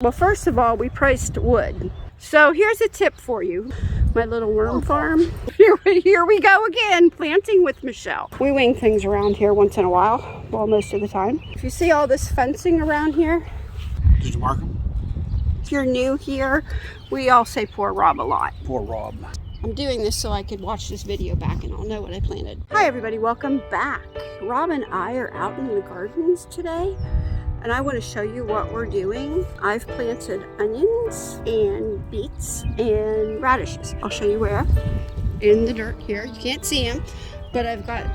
Well, first of all, we priced wood. So here's a tip for you. My little worm farm. Here we go again, planting with Michelle. We wing things around here once in a while, well, most of the time. If you see all this fencing around here. Did you mark them? If you're new here, we all say poor Rob a lot. Poor Rob. I'm doing this so I could watch this video back and I'll know what I planted. Hi everybody, welcome back. Rob and I are out in the gardens today and I want to show you what we're doing. I've planted onions and beets and radishes. I'll show you where. In the dirt here. You can't see them, but I've got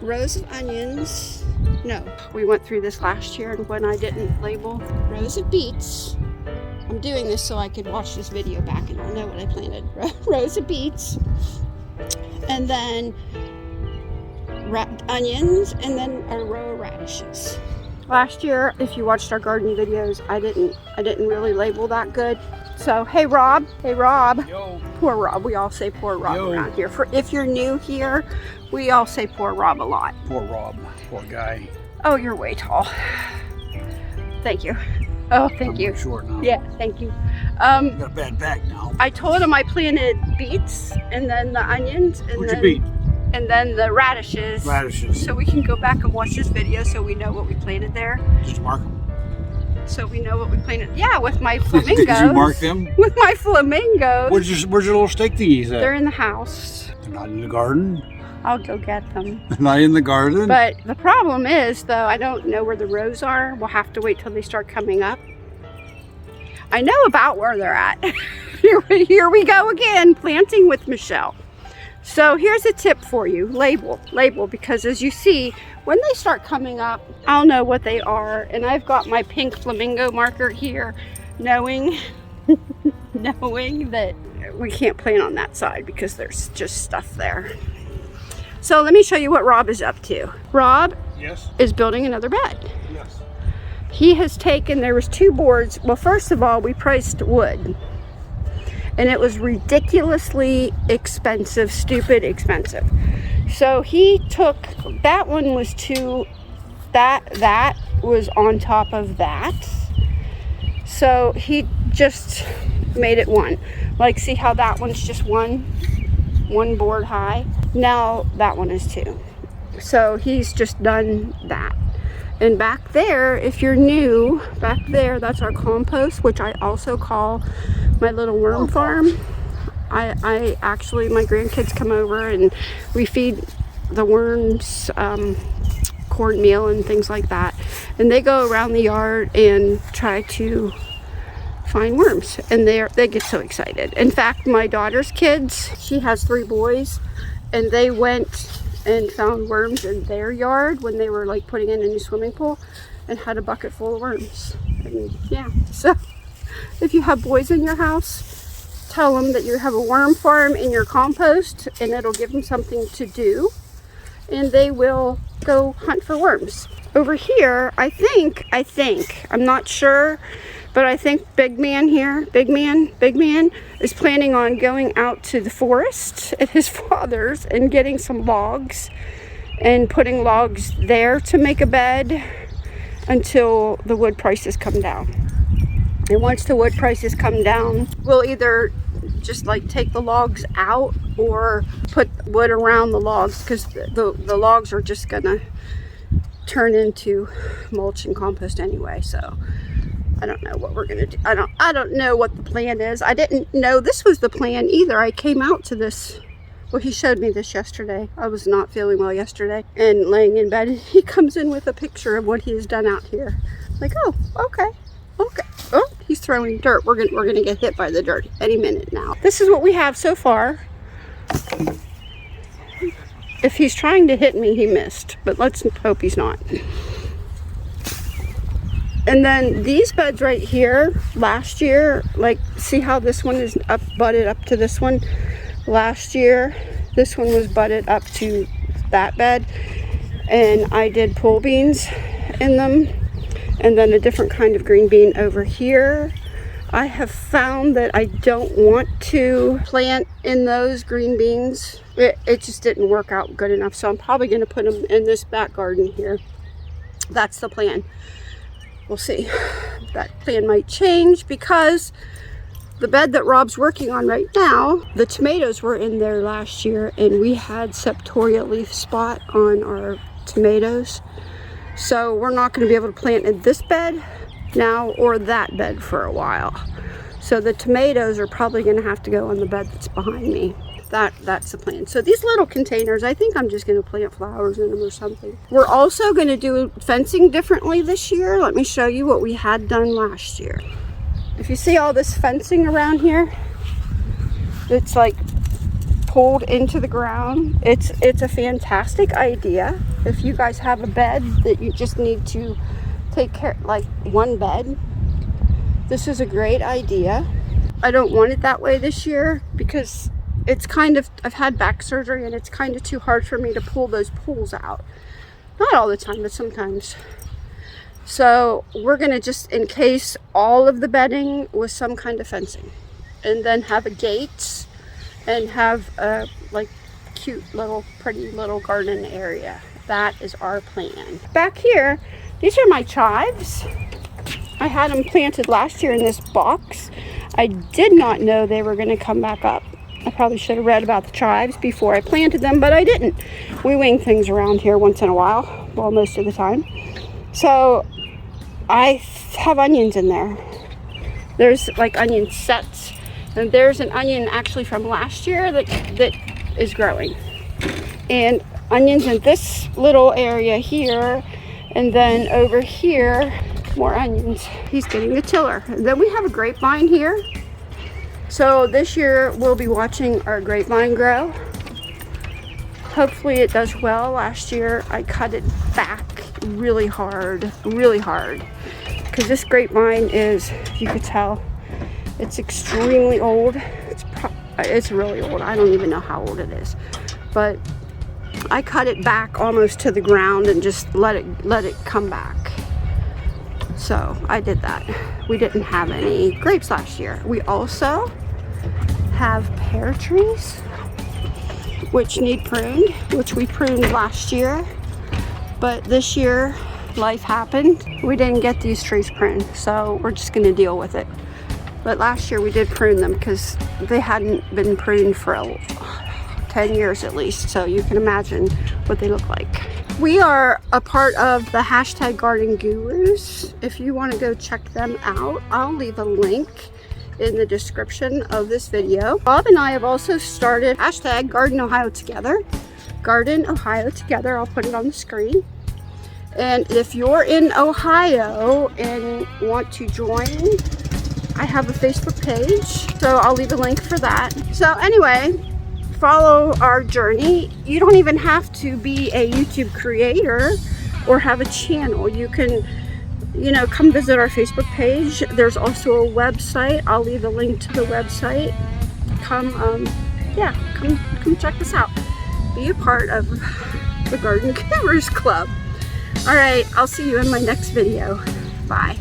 rows of onions. No, we went through this last year and when I didn't label rows of beets. I'm doing this so I could watch this video back and I'll know what I planted. Rows of beets, and then onions, and then a row of radishes. Last year, if you watched our garden videos, I didn't really label that good. So hey Rob, Yo. Poor Rob. We all say poor Rob Yo. around here. If you're new here, we all say poor Rob a lot. Poor Rob. Poor guy. Oh, you're way tall. Thank you. Oh, thank you. I'm short now. Yeah, thank you. Got a bad back now. I told him I planted beets and then the onions and then the radishes. Radishes. So we can go back and watch this video so we know what we planted there. Did you mark them? So we know what we planted. Yeah, with my flamingos. Did you mark them? With my flamingos. Where's your little stake thingies at? They're in the house. They're not in the garden? I'll go get them. They're not in the garden? But the problem is, though, I don't know where the rows are. We'll have to wait till they start coming up. I know about where they're at. Here we go again, planting with Michelle. So here's a tip for you. Label, because as you see, when they start coming up, I'll know what they are. And I've got my pink flamingo marker here, knowing that we can't plant on that side because there's just stuff there. So let me show you what Rob is up to. Rob Yes. is building another bed. Yes. He has taken, there was 2 boards. Well, first of all, we priced wood. And it was ridiculously expensive, stupid expensive. So he took, that one was that was on top of that. So he just made it one. Like, see how that one's just one board high? Now that one is 2. So he's just done that. And back there, if you're new, back there, that's our compost, which I also call my little worm farm. I actually, my grandkids come over and we feed the worms cornmeal and things like that. And they go around the yard and try to find worms. And they get so excited. In fact, my daughter's kids, she has 3 boys, and they went and found worms in their yard when they were like putting in a new swimming pool and had a bucket full of worms. And yeah, so if you have boys in your house, tell them that you have a worm farm in your compost and it'll give them something to do and they will go hunt for worms. Over here, I think, I'm not sure, but I think Big Man is planning on going out to the forest at his father's and getting some logs and putting logs there to make a bed until the wood prices come down. And once the wood prices come down, we'll either just like take the logs out or put wood around the logs because the logs are just gonna turn into mulch and compost anyway. So I don't know what we're gonna do. I don't know what the plan is. I didn't know this was the plan either. I came out to this. Well, he showed me this yesterday. I was not feeling well yesterday and laying in bed. And he comes in with a picture of what he has done out here. Like, oh, okay. Oh, he's throwing dirt. We're gonna get hit by the dirt any minute now. This is what we have so far. If he's trying to hit me, he missed. But let's hope he's not. And then these beds right here, last year, like, see how this one is butted up to this one? Last year, this one was butted up to that bed. And I did pole beans in them. And then a different kind of green bean over here. I have found that I don't want to plant in those green beans. It just didn't work out good enough. So I'm probably going to put them in this back garden here. That's the plan. We'll see. that plan might change because the bed that Rob's working on right now, the tomatoes were in there last year and we had septoria leaf spot on our tomatoes. So we're not going to be able to plant in this bed now or that bed for a while. So the tomatoes are probably going to have to go on the bed that's behind me. That's the plan. So these little containers, I think I'm just going to plant flowers in them or something. We're also going to do fencing differently this year. Let me show you what we had done last year. If you see all this fencing around here, it's like pulled into the ground. It's a fantastic idea. If you guys have a bed that you just need to take care, like one bed, this is a great idea. I don't want it that way this year because it's kind of, I've had back surgery and it's kind of too hard for me to pull those pulls out. Not all the time, but sometimes. So we're going to just encase all of the bedding with some kind of fencing and then have a gate and have a like cute little pretty little garden area. That is our plan. Back here, these are my chives. I had them planted last year in this box. I did not know they were going to come back up. I probably should have read about the chives before I planted them, but I didn't. We wing things around here once in a while, well, most of the time. So I have onions in there. There's like onion sets, and there's an onion actually from last year that is growing. And onions in this little area here, and then over here, more onions. He's getting the tiller. And then we have a grapevine here. So this year we'll be watching our grapevine grow. Hopefully it does well. Last year I cut it back really hard, because this grapevine is, you could tell, it's extremely old. It's really old. I don't even know how old it is, but I cut it back almost to the ground and just let it come back. So I did that. We didn't have any grapes last year. We also have pear trees which need pruned, which we pruned last year, but this year life happened. We didn't get these trees pruned, so we're just going to deal with it. But last year we did prune them because they hadn't been pruned for 10 years at least, so you can imagine what they look like. We are a part of the hashtag Garden Gurus. If you want to go check them out, I'll leave a link in the description of this video. Bob and I have also started hashtag Garden Ohio Together. Garden Ohio Together, I'll put it on the screen. And if you're in Ohio and want to join, I have a Facebook page, so I'll leave a link for that. So anyway, follow our journey. You don't even have to be a YouTube creator or have a channel. You can, come visit our Facebook page. There's also a website. I'll leave a link to the website. Come check us out. Be a part of the Garden Gurus Club. All right, I'll see you in my next video. Bye.